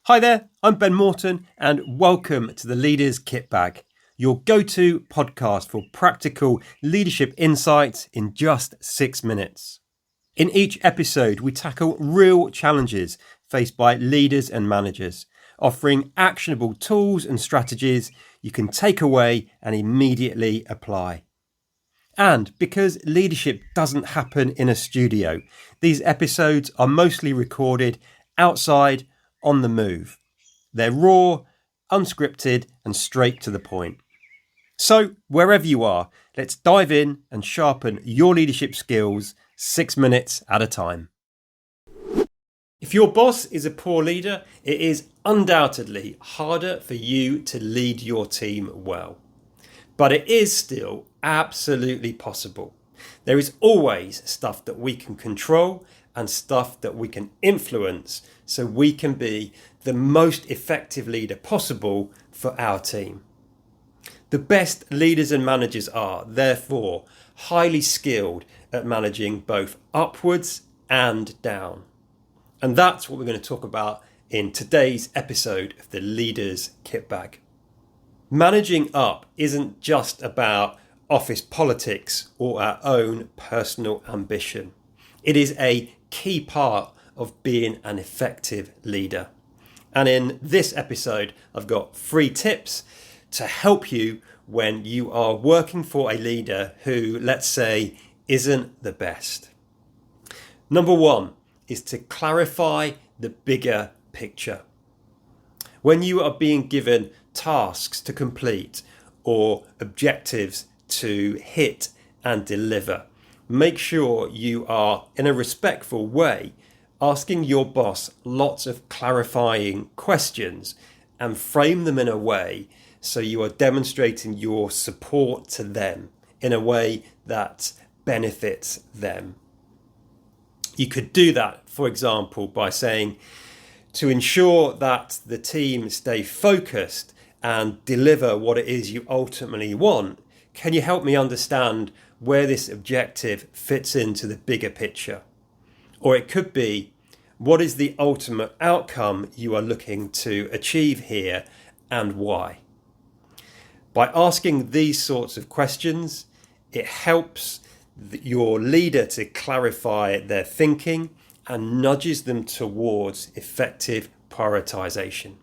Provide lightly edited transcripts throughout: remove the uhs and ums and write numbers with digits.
Hi there, I'm Ben Morton and welcome to the Leaders Kitbag, your go-to podcast for practical leadership insights in just 6 minutes. In each episode, we tackle real challenges faced by leaders and managers, offering actionable tools and strategies you can take away and immediately apply. And because leadership doesn't happen in a studio, these episodes are mostly recorded outside on the move. They're raw, unscripted, and straight to the point. So, wherever you are, let's dive in and sharpen your leadership skills 6 minutes at a time. If your boss is a poor leader, it is undoubtedly harder for you to lead your team well. But it is still absolutely possible. There is always stuff that we can control and stuff that we can influence so we can be the most effective leader possible for our team. The best leaders and managers are, therefore, highly skilled at managing both upwards and down. And that's what we're going to talk about in today's episode of the Leaders Kitbag. Managing up isn't just about office politics or our own personal ambition. It is a key part of being an effective leader. And in this episode, I've got 3 tips to help you when you are working for a leader who, let's say, isn't the best. Number 1 is to clarify the bigger picture. When you are being given tasks to complete or objectives to hit and deliver, make sure you are, in a respectful way, asking your boss lots of clarifying questions and frame them in a way so you are demonstrating your support to them in a way that benefits them. You could do that, for example, by saying, to ensure that the team stay focused and deliver what it is you ultimately want, can you help me understand where this objective fits into the bigger picture? Or it could be, what is the ultimate outcome you are looking to achieve here and why? By asking these sorts of questions, it helps your leader to clarify their thinking and nudges them towards effective prioritization.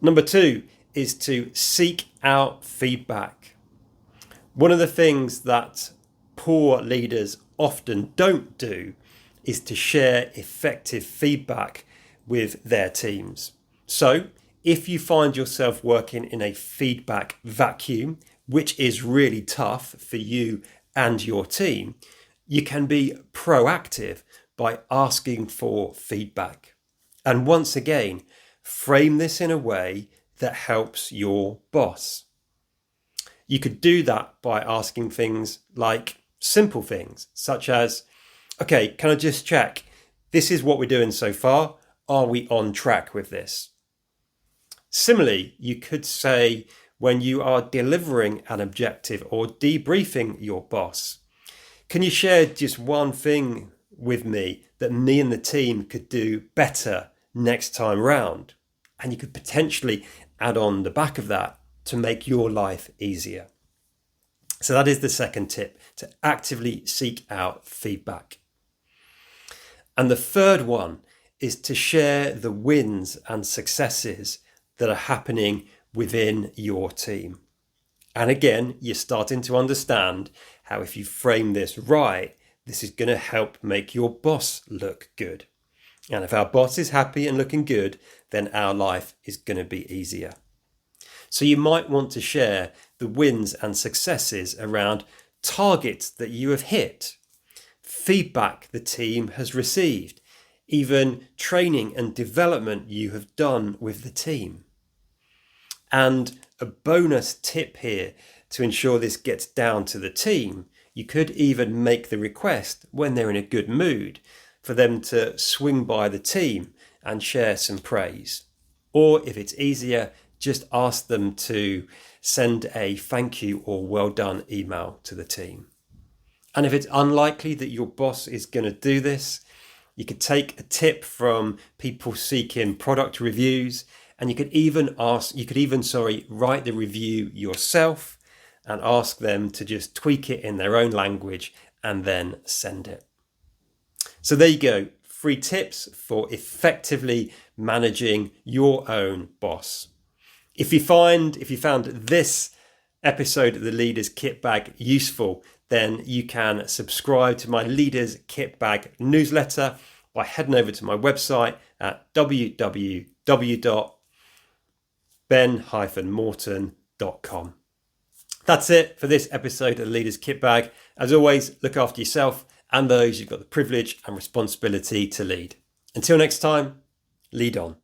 Number 2 is to seek out feedback. One of the things that poor leaders often don't do is to share effective feedback with their teams. So, if you find yourself working in a feedback vacuum, which is really tough for you and your team, you can be proactive by asking for feedback. And once again, frame this in a way that helps your boss. You could do that by asking things like simple things, such as, okay, can I just check? This is what we're doing so far. Are we on track with this? Similarly, you could say when you are delivering an objective or debriefing your boss, can you share just one thing with me that me and the team could do better next time round? And you could potentially add on the back of that to make your life easier. So that is the second tip, to actively seek out feedback. And the third one is to share the wins and successes that are happening within your team. And again, you're starting to understand how if you frame this right, this is going to help make your boss look good. And if our boss is happy and looking good, then our life is going to be easier. So you might want to share the wins and successes around targets that you have hit, feedback the team has received, even training and development you have done with the team. And a bonus tip here to ensure this gets down to the team, you could even make the request when they're in a good mood for them to swing by the team and share some praise. Or if it's easier, just ask them to send a thank you or well done email to the team. And if it's unlikely that your boss is going to do this, You could take a tip from people seeking product reviews, and you could even write the review yourself and ask them to just tweak it in their own language and then send it. So there you go, 3 tips for effectively managing your own boss. If you found this episode of the Leaders Kitbag useful, then you can subscribe to my Leaders Kitbag newsletter by heading over to my website at www.ben-morton.com. That's it for this episode of the Leaders Kitbag. As always, look after yourself and those you've got the privilege and responsibility to lead. Until next time, lead on.